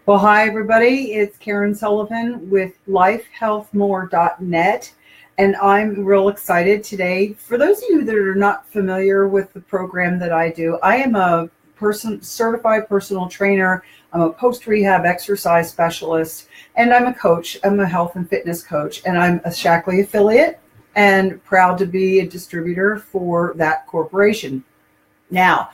Well, hi, everybody. It's Karen Sullivan with lifehealthmore.net. And I'm real excited today. For those of you that are not familiar with the program that I do, I am a certified personal trainer. I'm a post-rehab exercise specialist, and I'm a coach. I'm a health and fitness coach, and I'm a Shaklee affiliate and proud to be a distributor for that corporation. Now,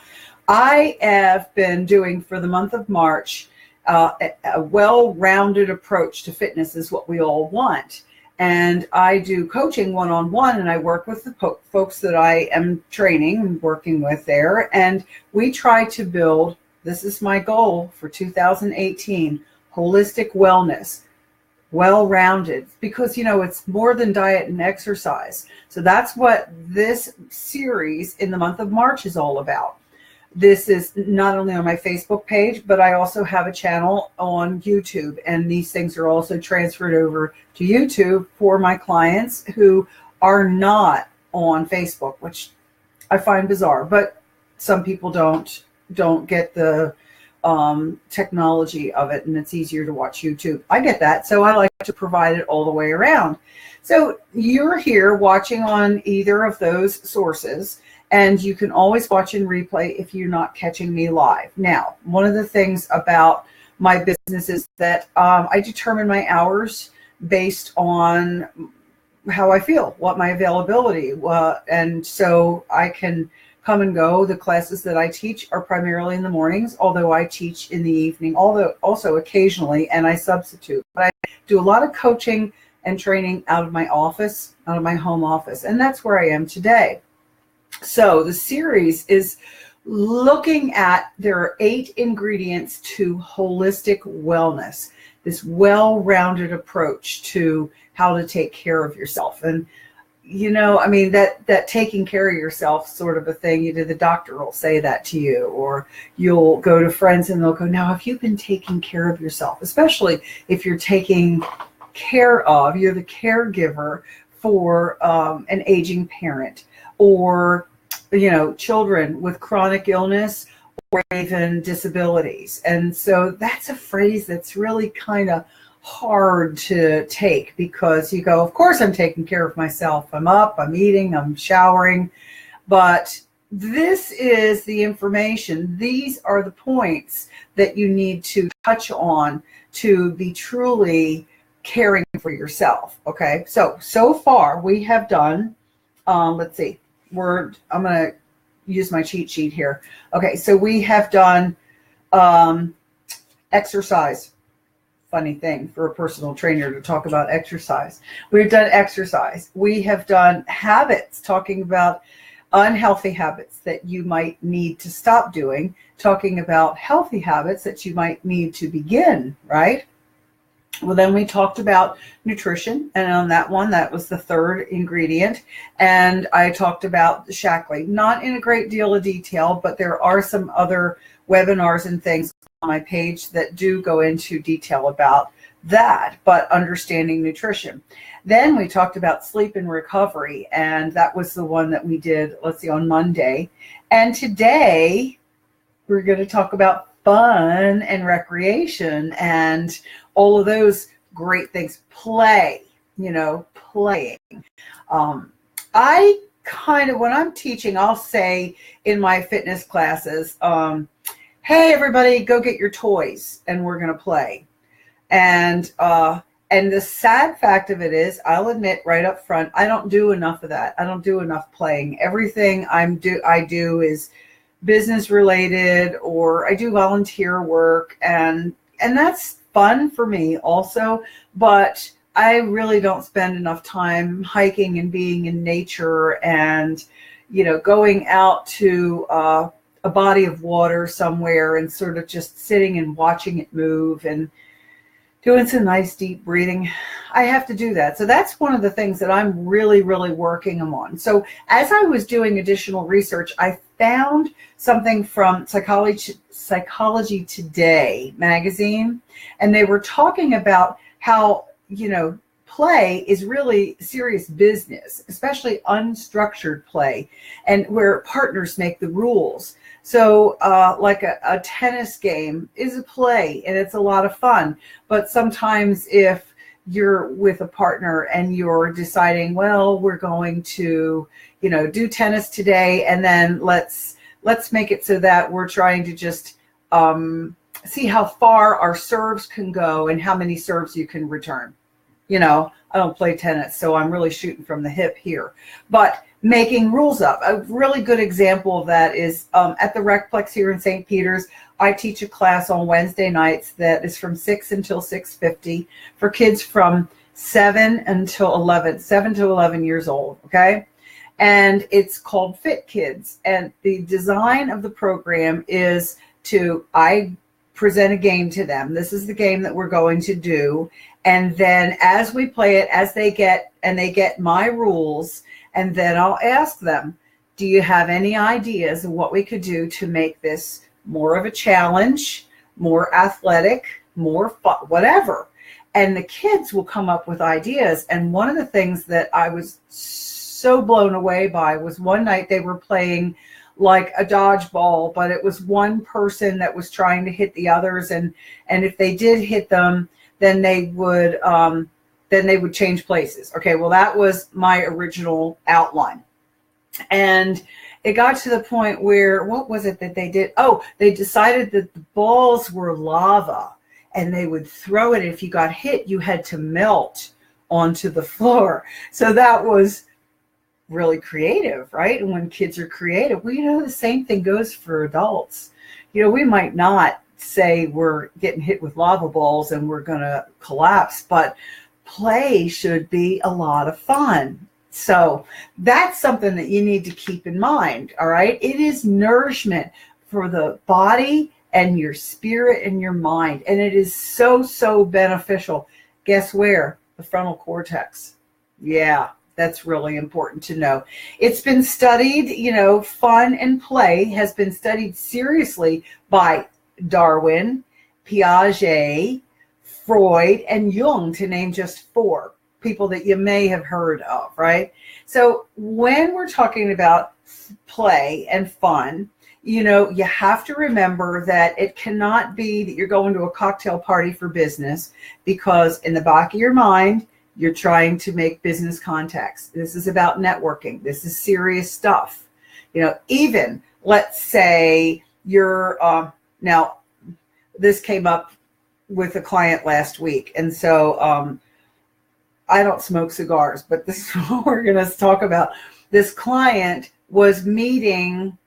I have been doing for the month of March a well-rounded approach to fitness is what we all want. And I do coaching one-on-one, and I work with the folks that I am training and working with there. And we try to build, this is my goal for 2018, holistic wellness, well-rounded, because, it's more than diet and exercise. So that's what this series in the month of March is all about. This is not only on my Facebook page, but I also have a channel on YouTube, and these things are also transferred over to YouTube for my clients who are not on Facebook, which I find bizarre, but some people don't get the technology of it, and it's easier to watch YouTube. I get that, so I like to provide it all the way around. So you're here watching on either of those sources, and you can always watch in replay if you're not catching me live. Now, one of the things about my business is that I determine my hours based on how I feel, what my availability, and so I can come and go. The classes that I teach are primarily in the mornings, although I teach in the evening, although also occasionally, and I substitute. But I do a lot of coaching and training out of my office, out of my home office, and that's where I am today. So the series is looking at, there are 8 ingredients to holistic wellness, this well-rounded approach to how to take care of yourself. And, that taking care of yourself sort of a thing, the doctor will say that to you, or you'll go to friends and they'll go, now, have you been taking care of yourself? Especially if you're taking care of, you're the caregiver for an aging parent, or children with chronic illness or even disabilities. And so that's a phrase that's really kind of hard to take, because you go, of course I'm taking care of myself. I'm up, I'm eating, I'm showering. But this is the information. These are the points that you need to touch on to be truly caring for yourself. Okay, so far we have done, let's see, I'm going to use my cheat sheet here. Okay, so we have done exercise. Funny thing for a personal trainer to talk about exercise. We've done exercise. We have done habits, talking about unhealthy habits that you might need to stop doing, talking about healthy habits that you might need to begin, right? Well, then we talked about nutrition, and on that one, that was the 3rd ingredient. And I talked about the Shaklee, not in a great deal of detail, but there are some other webinars and things on my page that do go into detail about that, but understanding nutrition. Then we talked about sleep and recovery, and that was the one that we did, let's see, on Monday. And today we're going to talk about fun and recreation and all of those great things. Playing. I kind of, when I'm teaching, I'll say in my fitness classes, hey, everybody, go get your toys and we're going to play. And the sad fact of it is, I'll admit right up front, I don't do enough of that. I don't do enough playing. Everything I do is business related, or I do volunteer work, and that's fun for me also, but I really don't spend enough time hiking and being in nature and, going out to a body of water somewhere and sort of just sitting and watching it move and doing some nice deep breathing. I have to do that. So that's one of the things that I'm really, really working on. So as I was doing additional research, I found something from Psychology Today magazine, and they were talking about how, play is really serious business, especially unstructured play, and where partners make the rules. So like a tennis game is a play and it's a lot of fun. But sometimes if you're with a partner and you're deciding, well, we're going to, do tennis today, and then let's make it so that we're trying to just see how far our serves can go and how many serves you can return. I don't play tennis, so I'm really shooting from the hip here. But making rules up. A really good example of that is at the Recplex here in St. Peters. I teach a class on Wednesday nights that is from 6 until 6:50 for kids from 7 to 11 years old, okay? And it's called Fit Kids. And the design of the program is I present a game to them. This is the game that we're going to do. And then as we play it, they get my rules, and then I'll ask them, do you have any ideas of what we could do to make this more of a challenge, more athletic, more fun, whatever? And the kids will come up with ideas. And one of the things that I was so blown away by was one night they were playing like a dodgeball, but it was one person that was trying to hit the others. And if they did hit them, then they would change places. Okay, well, that was my original outline. And it got to the point where, what was it that they did? Oh, they decided that the balls were lava and they would throw it. If you got hit, you had to melt onto the floor. So that was really creative, right? And when kids are creative, the same thing goes for adults. We might not say we're getting hit with lava balls and we're going to collapse, but play should be a lot of fun. So that's something that you need to keep in mind. All right. It is nourishment for the body and your spirit and your mind. And it is so, so beneficial. Guess where? The frontal cortex. Yeah, that's really important to know. It's been studied, fun and play has been studied seriously by Darwin, Piaget, Freud, and Jung, to name just 4 people that you may have heard of, right? So when we're talking about play and fun, you have to remember that it cannot be that you're going to a cocktail party for business, because in the back of your mind, you're trying to make business contacts. This is about networking. This is serious stuff. Even let's say you're, now this came up with a client last week. And so I don't smoke cigars, but this is what we're going to talk about. This client was meeting,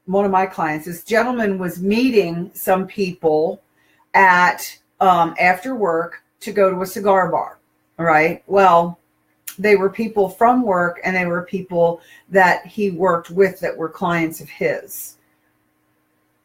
one of my clients, this gentleman was meeting some people at after work to go to a cigar bar. All right. Well, they were people from work and they were people that he worked with that were clients of his.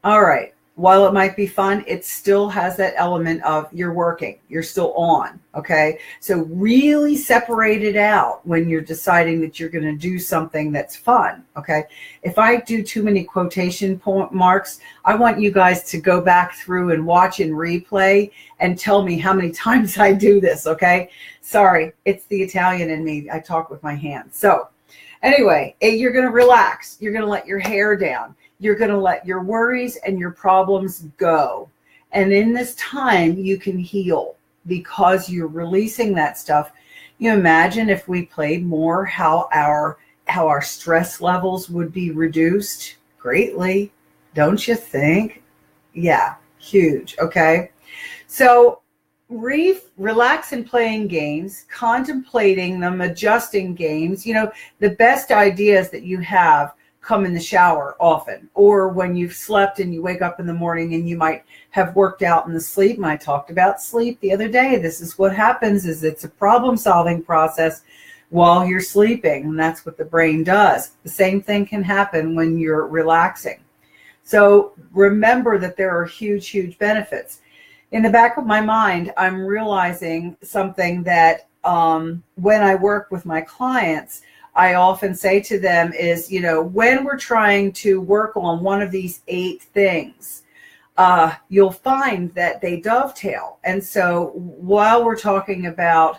All right. While it might be fun, it still has that element of you're working, you're still on, okay? So really separate it out when you're deciding that you're going to do something that's fun, okay? If I do too many quotation marks, I want you guys to go back through and watch and replay and tell me how many times I do this, okay? Sorry, it's the Italian in me. I talk with my hands. So anyway, you're going to relax. You're going to let your hair down. You're going to let your worries and your problems go. And in this time, you can heal because you're releasing that stuff. You imagine if we played more, how our stress levels would be reduced greatly. Don't you think? Yeah, huge. Okay. So relax in playing games, contemplating them, adjusting games. The best ideas that you have come in the shower often, or when you've slept and you wake up in the morning and you might have worked out in the sleep. And I talked about sleep the other day. This is what happens, is it's a problem-solving process while you're sleeping, and that's what the brain does. The same thing can happen when you're relaxing. So remember that there are huge, huge benefits. In the back of my mind, I'm realizing something that when I work with my clients, I often say to them is, when we're trying to work on one of these 8 things, you'll find that they dovetail. And so while we're talking about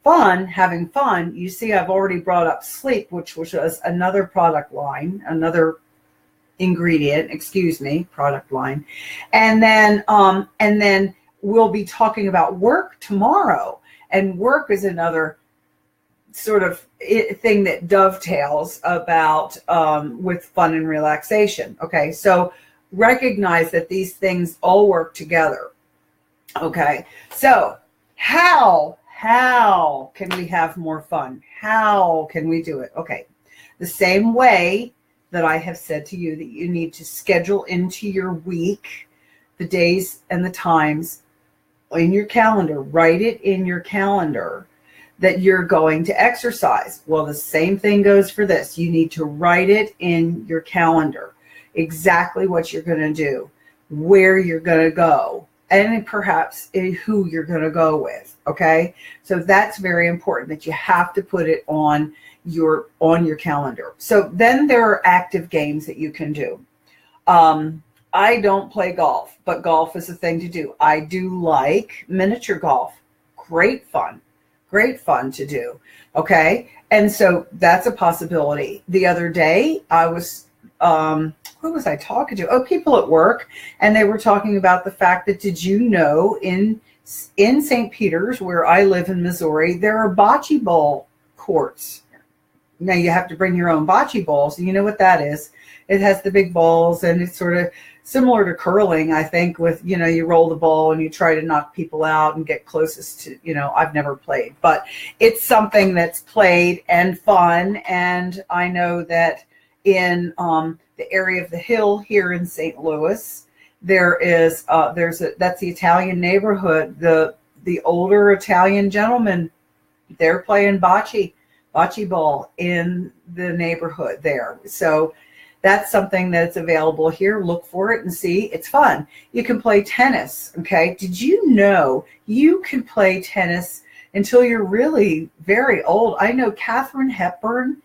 fun, having fun, you see I've already brought up sleep, which was another product line, another product line. And then we'll be talking about work tomorrow. And work is another sort of thing that dovetails about with fun and relaxation. Okay, so recognize that these things all work together. Okay, so how can we have more fun? How can we do it? Okay, the same way that I have said to you that you need to schedule into your week the days and the times in your calendar. Write it in your calendar that you're going to exercise. Well, the same thing goes for this. You need to write it in your calendar, exactly what you're going to do, where you're going to go, and perhaps who you're going to go with. Okay, so that's very important, that you have to put it on your calendar. So then there are active games that you can do. I don't play golf, but golf is a thing to do. I do like miniature golf. Great fun to do. Okay, and so that's a possibility. The other day I was who was I talking to? Oh, people at work, and they were talking about the fact that, did you know in St. Peters, where I live in Missouri, there are bocce ball courts. Now you have to bring your own bocce balls. You know what that is? It has the big balls, and it's sort of similar to curling, I think, with, you roll the ball and you try to knock people out and get closest to, I've never played, but it's something that's played and fun. And I know that in the area of the Hill here in St. Louis, that's the Italian neighborhood. The older Italian gentlemen, they're playing bocce ball in the neighborhood there. So that's something that's available here. Look for it and see. It's fun. You can play tennis. Okay. Did you know you can play tennis until you're really very old? I know Katharine Hepburn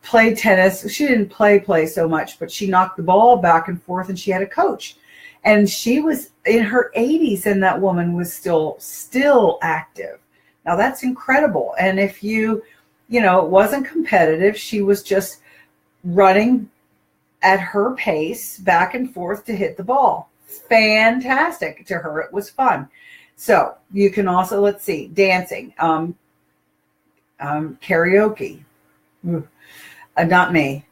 played tennis. She didn't play so much, but she knocked the ball back and forth, and she had a coach. And she was in her 80s, and that woman was still active. Now that's incredible. And if it wasn't competitive, she was just running at her pace back and forth to hit the ball. Fantastic. To her, it was fun. So you can also, let's see, dancing, karaoke. Not me.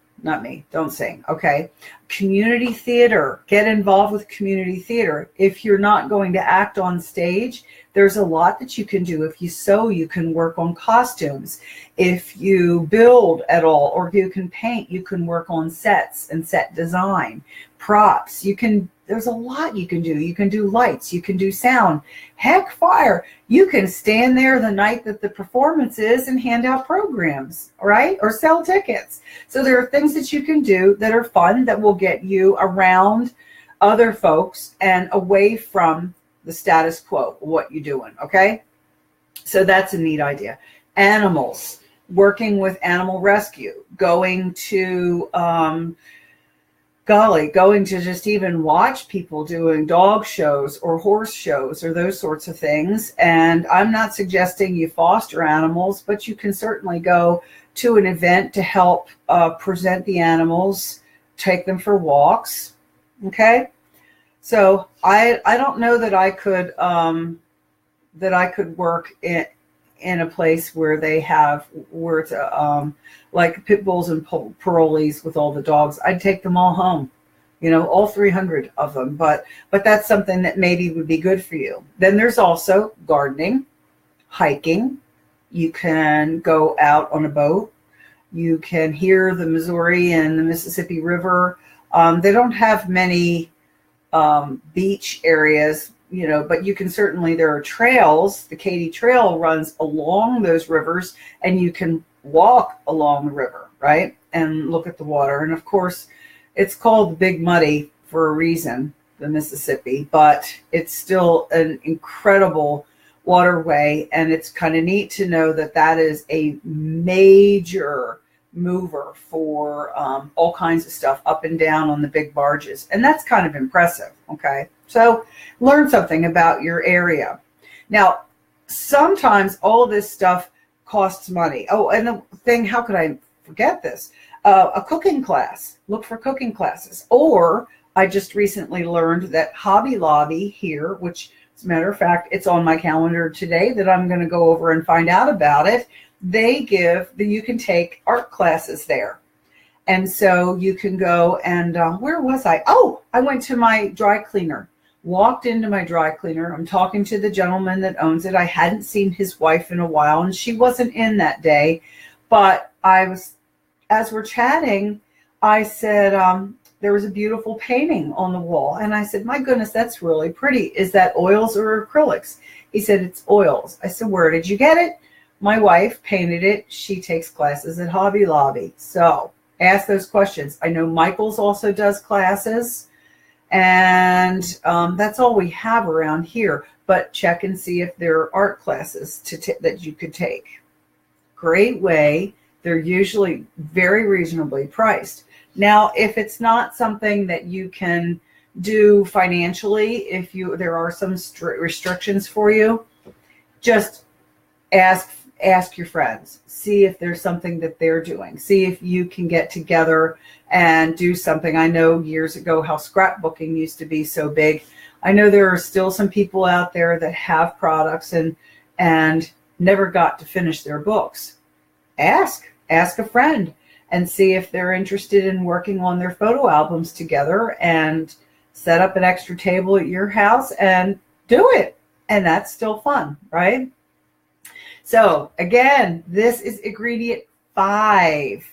Don't sing. Okay. Community theater. Get involved with community theater. If you're not going to act on stage, there's a lot that you can do. If you sew, you can work on costumes. If you build at all, or if you can paint, you can work on sets and set design, props. There's a lot you can do. You can do lights, you can do sound, heck, fire. You can stand there the night that the performance is and hand out programs, right? Or sell tickets. So there are things that you can do that are fun, that will get you around other folks and away from the status quo, what you doing. Okay. So that's a neat idea. Animals, working with animal rescue, going to, going to just even watch people doing dog shows or horse shows or those sorts of things. And I'm not suggesting you foster animals, but you can certainly go to an event to help present the animals, take them for walks. Okay. So I don't know that I could work in a place where it's like pit bulls and parolees with all the dogs. I'd take them all home, all 300 of them. But that's something that maybe would be good for you. Then there's also gardening, hiking. You can go out on a boat. You can hear the Missouri and the Mississippi River. They don't have many beach areas, but you can certainly, there are trails. The Katy Trail runs along those rivers, and you can walk along the river, right? And look at the water. And of course, it's called the Big Muddy for a reason, the Mississippi, but it's still an incredible waterway. And it's kind of neat to know that that is a major mover for all kinds of stuff up and down on the big barges. And that's kind of impressive. Okay. So learn something about your area. Now, sometimes all of this stuff costs money. Oh, and the thing, how could I forget this? A cooking class. Look for cooking classes. Or I just recently learned that Hobby Lobby here, which as a matter of fact, it's on my calendar today that I'm going to go over and find out about it. They give that you can take art classes there. And so you can go and where was I? Oh, I went to my dry cleaner, walked into my dry cleaner. I'm talking to the gentleman that owns it. I hadn't seen his wife in a while, and she wasn't in that day. But as we're chatting, I said, there was a beautiful painting on the wall. And I said, my goodness, that's really pretty. Is that oils or acrylics? He said, it's oils. I said, where did you get it? My wife painted it. She takes classes at Hobby Lobby. So ask those questions. I know Michael's also does classes, and that's all we have around here. But check and see if there are art classes that you could take. Great way. They're usually very reasonably priced. Now, if it's not something that you can do financially, there are some restrictions for you, just ask your friends. See if there's something that they're doing. See if you can get together and do something. I know years ago how scrapbooking used to be so big. I know there are still some people out there that have products and never got to finish their books. Ask a friend and see if they're interested in working on their photo albums together, and set up an extra table at your house and do it. And that's still fun, right? So again, this is ingredient 5,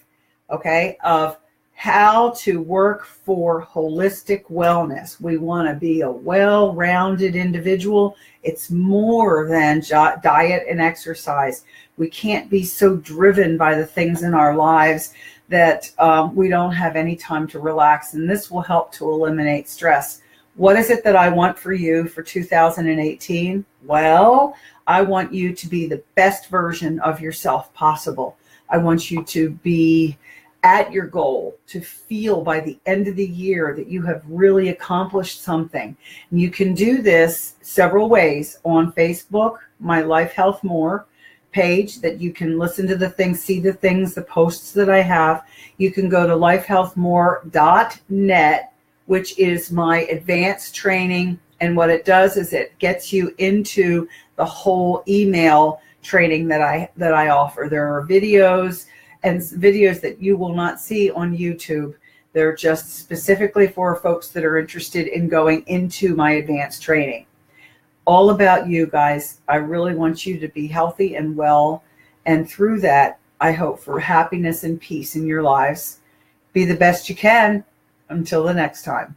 okay, of how to work for holistic wellness. We want to be a well-rounded individual. It's more than diet and exercise. We can't be so driven by the things in our lives that we don't have any time to relax. And this will help to eliminate stress. What is it that I want for you for 2018? Well, I want you to be the best version of yourself possible. I want you to be at your goal, to feel by the end of the year that you have really accomplished something. And you can do this several ways on Facebook, my Life Health More page, that you can listen to the things, see the things, the posts that I have. You can go to lifehealthmore.net, which is my advanced training. And what it does is it gets you into the whole email training that I offer. There are videos that you will not see on YouTube. They're just specifically for folks that are interested in going into my advanced training. All about you guys. I really want you to be healthy and well. And through that, I hope for happiness and peace in your lives. Be the best you can. Until the next time.